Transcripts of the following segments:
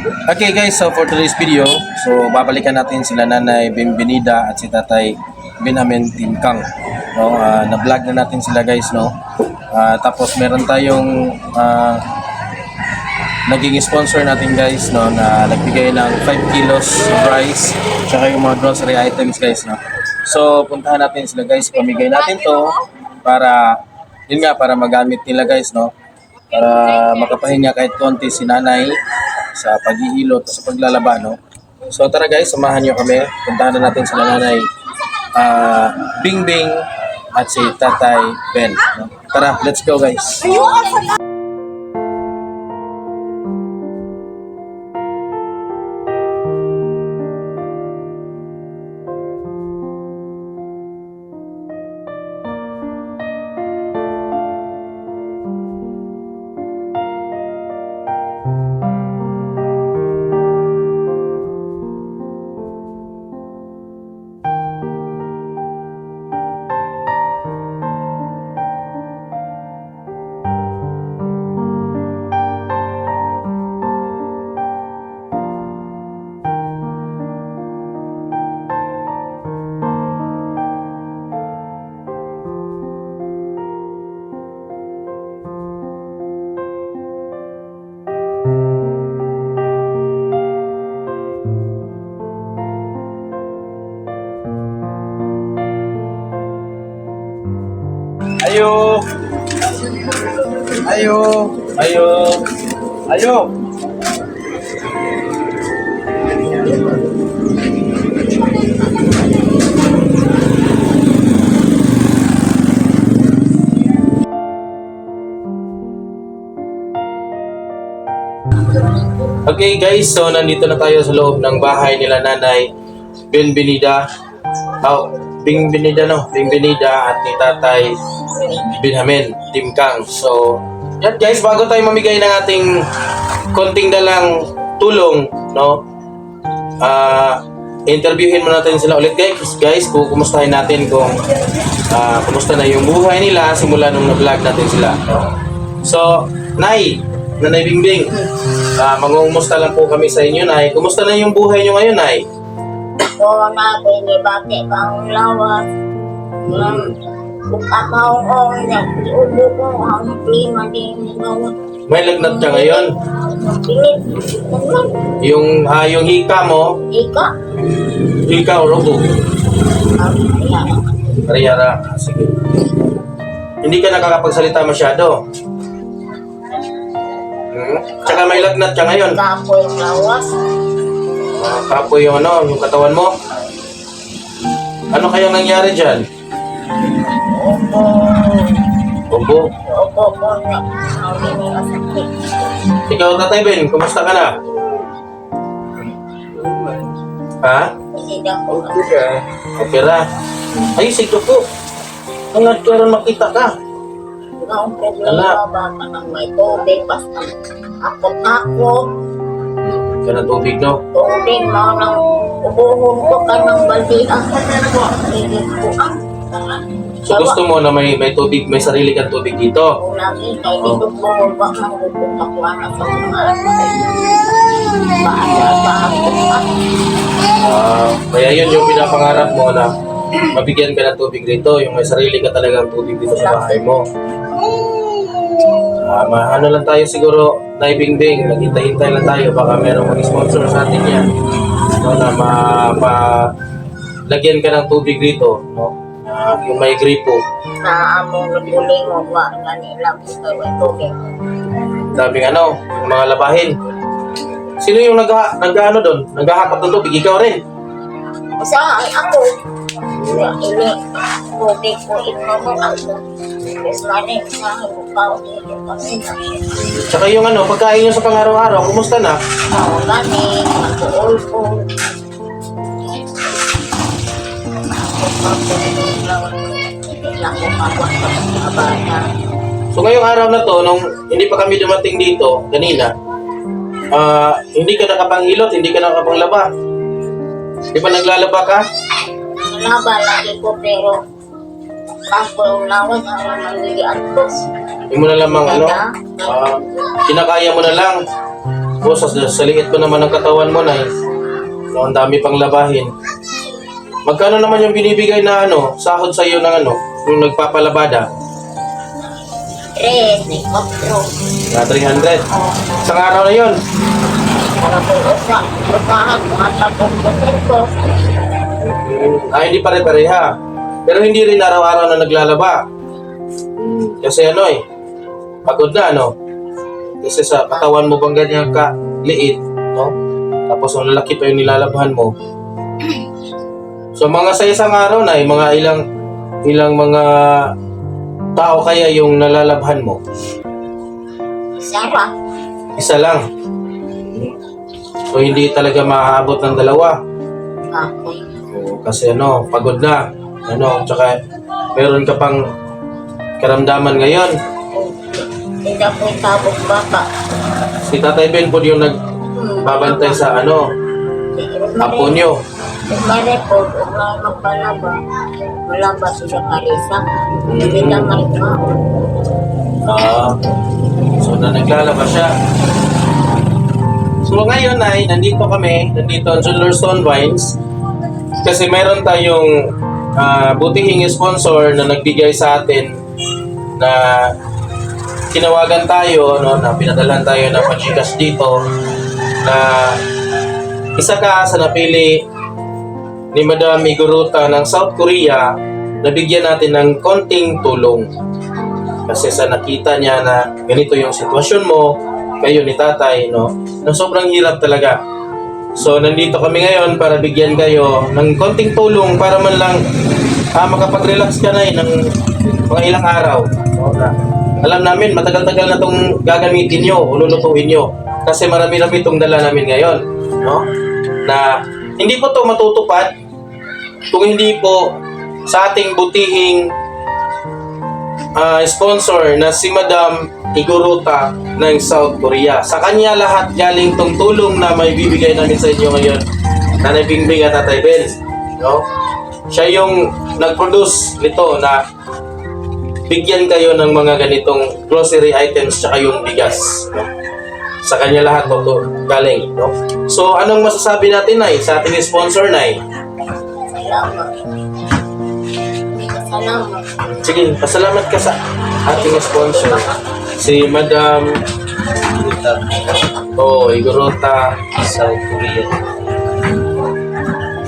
Okay guys, so for today's video, so babalikan natin sila Nanay Bienvenida at si Tatay Benjamin Timkang. No, na-vlog na natin sila guys, no. Tapos meron tayong naging sponsor natin guys, no, na nagbigay ng 5 kilos rice tsaka yung mga grocery items guys, no. So puntahan natin sila guys, pamigay natin to para yun nga, para magamit nila guys, no, para makapahinga kahit konti si nanay sa paghihilot sa paglalaba, no. So tara guys, samahan niyo kami, puntahan na natin sila nanay Bingbing at si Tatay Ben, no? Tara, let's go guys. Ayo. Ayo. Ayo. Ayo. Okay guys, so nandito na tayo sa loob ng bahay nila Nanay Bienvenida. Bienvenida, no? Bienvenida at ni Tatay Benjamin Timkang. So, yan guys, bago tayo mamigay ng ating konting dalang tulong, no? Interviewin muna natin sila ulit guys, kumustahin natin kung kumusta na yung buhay nila simula nung na-vlog natin sila, no? So, Nanay Bingbing, mangungumusta lang po kami sa inyo, Nay. Kumusta na yung buhay nyo ngayon, Nay? Ako na binibati kang lawas. Bukataong ubo ko ang klima din lawas. May lagnat ka ngayon? Pinit. Yung hika mo, Ika. hika o robo? Yan. Kariyara. Sige. Hindi ka nakakapagsalita masyado. Tsaka may lagnat ka ngayon. Kapoy lawas. Kapoy yung yung katawan mo. Ano kaya nangyari dyan? Opo. Opo ko na. Ang binibasakit. Ikaw, Tatay Ben, kumusta ka na? Ha? Sida ko. Okay ra. Ay, sigdo po. Hangad ka rin makita ka. Ang problema ba ng may tubig basta ako Ka ng tubig, no? tubig mo nang ubuhon ko ka ng baldian ko ang So gusto mo na may tubig, may sarili kang tubig dito? lagi kay dito mo ba ang pupunta ko na sa mga baasa Kaya yun yung pinapangarap mo na mabigyan ka ng tubig dito, yung may sarili ka talagang tubig dito sa bahay mo. Ano lang tayo siguro, Nay Bingbing, maghintay-hintay lang tayo, baka merong mag-sponsor sa atin yan. No, na lagyan ka ng tubig dito, no? Yung may gripo. na among naguling mo ba ganila kay may tubig Sabing yung mga labahin. Sino yung nag-ano doon? Naghahakot ng tubig? Ikaw rin? isa ay ako ini tubig ko ito mo ako is mani sa bukaw dito kasi Tsaka yung pagkain nyo sa pang-araw-araw, kumusta na? gani mag-uol ko So ngayong araw na to, nung hindi pa kami dumating dito, kanina, hindi ka nakapanghilot, hindi ka nakapanglaba. Di ba naglalaba ka? Laba lagi ko pero ako yung lawas ang nangyayaan ko. Hindi mo na lamang kinakaya mo na lang. O, sa liit ko naman ng katawan mo, Nay. No, ang dami pang labahin. Magkano naman yung binibigay na sahod sa iyo ng yung nagpapalabada? 3, 4. Na 300. Isang araw na yun. Para po sa lupahan, matapong ko. Hindi pare-pareha. Pero hindi rin araw-araw na naglalaba. Kasi pagod na Kasi sa katawan mo bang ganyan ka liit, no? Tapos ang lalaki pa yung nilalabhan mo. So mga sa isang araw na mga ilang mga tao kaya yung nalalabhan mo? Sarap. Isa lang. So hindi talaga maaabot ng dalawa. Okay. Kasi pagod na. Tsaka meron ka pang karamdaman ngayon. Hindi po tabog baka. Si Tatay Ben po yung nagbabantay sa apo nyo. Mare po, magpalaba. Wala ba sila karisa? Hindi na maripao. So naglalaba siya. So ngayon ay nandito ang Jeweler Stone Vines kasi meron tayong butihing sponsor na nagbigay sa atin na tinawagan tayo na pinadalhan tayo ng pachikas dito na isa ka sa napili ni Madam Iguruta ng South Korea na bigyan natin ng konting tulong kasi sa nakita niya na ganito yung sitwasyon mo kayo ni tatay na sobrang hirap talaga. So nandito kami ngayon para bigyan kayo ng konting tulong para man lang makapag-relax ka na ng mga ilang araw. Alam namin matagal-tagal na itong gagamitin nyo o lulutuin nyo kasi marami-rami itong dala namin ngayon na hindi po ito matutupad kung hindi po sa ating butihing sponsor na si Madam Iguruta ng South Korea. Sa kanya lahat galing tong tulong na may bibigay namin sa inyo ngayon. Nanay Bingbing at Tatay Ben. Siya yung nag-produce nito na bigyan kayo ng mga ganitong grocery items tsaka yung bigas. Sa kanya lahat ito galing. So anong masasabi natin, Nay, sa ating sponsor, Nay? Salamat. Salamat. Sige, pasalamat ka sa ating sponsor. Si Madam Iguruta, South Korea.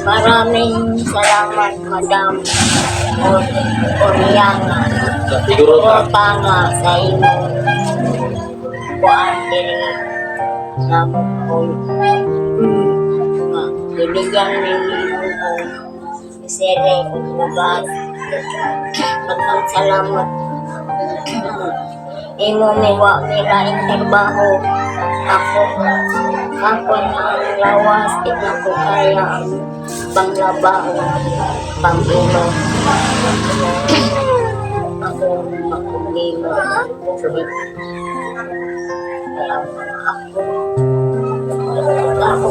Maraming salamat, Madam Oriana. Iguruta. Nga sa inyong kuhaan diri na kung bibigyan ninyo ang sere o bugas. Maraming salamat. Imo miwa nila ang trabaho. Ako na ang lawas. Ito ko kaya ang panglabaho, pang-ino. Ako makugino. Kaya ako.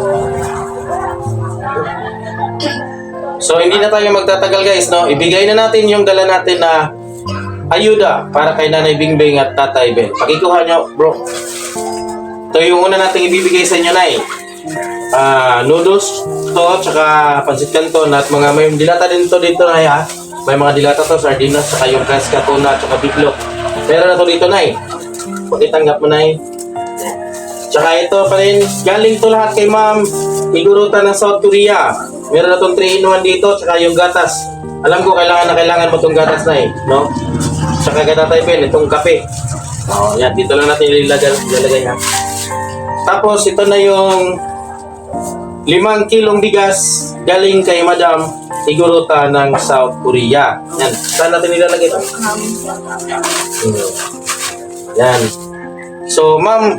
So hindi na tayo magtatagal, guys, Ibigay na natin yung dala natin na ayuda para kay Nanay Bingbing at Tatay Ben. Pakikuha nyo, bro. Ito yung una nating ibibigay sa inyo, Nay. Noodles to, tsaka pansit canton at mga may dilata din to dito, Nay, ha. May mga dilata to, sardinas, tsaka yung kreska tuna, tsaka bitlog. Meron na to dito, Nay. Pakitanggap mo, Nay. Tsaka ito pa rin, galing to lahat kay Ma'am Iguruta ng South Korea. Meron na itong 3-in-1 dito, tsaka yung gatas. Alam ko, kailangan mo itong gatas, Nay, Tsaka kay Tatay Ben, itong kape. Yan, dito lang natin ilalagay, ha. Tapos, ito na yung 5 kilong bigas galing kay Madam Iguruta ng South Korea. Yan, saan natin ilalagay ito? Yan. So, Ma'am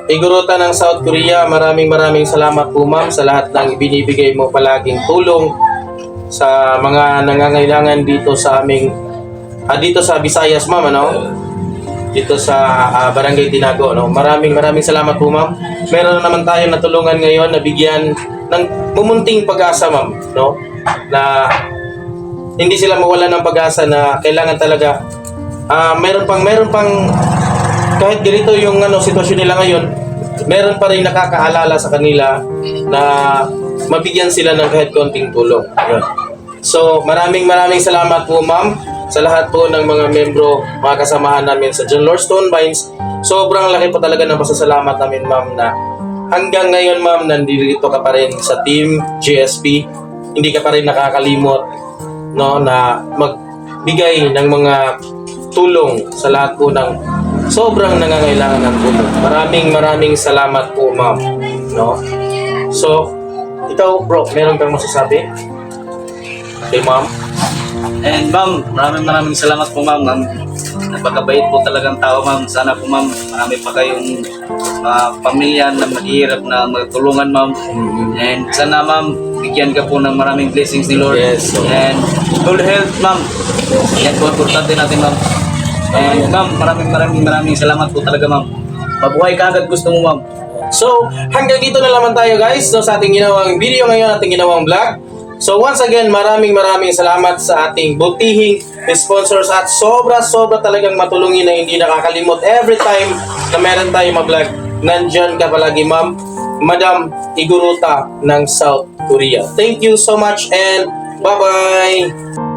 Iguruta ng South Korea, maraming salamat po, Ma'am, sa lahat ng binibigay mo palaging tulong sa mga nangangailangan dito sa aming dito sa Visayas, Ma'am, dito sa Barangay Tinago, Maraming salamat po, Ma'am. Meron naman tayo natulungan ngayon na bigyan ng mumunting pag-asa, Ma'am, na hindi sila mawala ng pag-asa na kailangan talaga meron pang kahit ganito yung sitwasyon nila ngayon, meron pa rin nakakaalala sa kanila na mabigyan sila ng kahit konting tulong. Yun. So, maraming salamat po, ma'am, sa lahat po ng mga membro, mga kasamahan namin sa John Lord Stone Vines. Sobrang laki po talaga ng pasasalamat namin, ma'am, na hanggang ngayon, ma'am, nandito ka pa rin sa Team GSP. Hindi ka pa rin nakakalimot, no, na magbigay ng mga tulong sa lahat po ng sobrang nangangailangan ng tulong. Maraming salamat po, ma'am. No? So, ikaw, bro, meron kang masasabi? Okay, ma'am. And ma'am, maraming salamat po ma'am. Napakabait po talagang tao ma'am. Sana po ma'am, marami pa kayong mga pamilya na mahirap na magtulungan ma'am. And sana ma'am, bigyan ka po ng maraming blessings ni Lord. Yes, so. And good health ma'am. Yan po, importante natin ma'am. And ma'am, maraming salamat po talaga ma'am. Mabuhay ka agad gusto mo ma'am. So, hanggang dito na naman tayo, guys, so, sa ating ginawang video ngayon, ating ginawang vlog. So, once again, maraming salamat sa ating butihing sponsors at sobra talagang matulungin na hindi nakakalimot every time na meron tayong mag-vlog. Nandyan ka palagi, ma'am, Madam Iguruta ng South Korea. Thank you so much and bye-bye!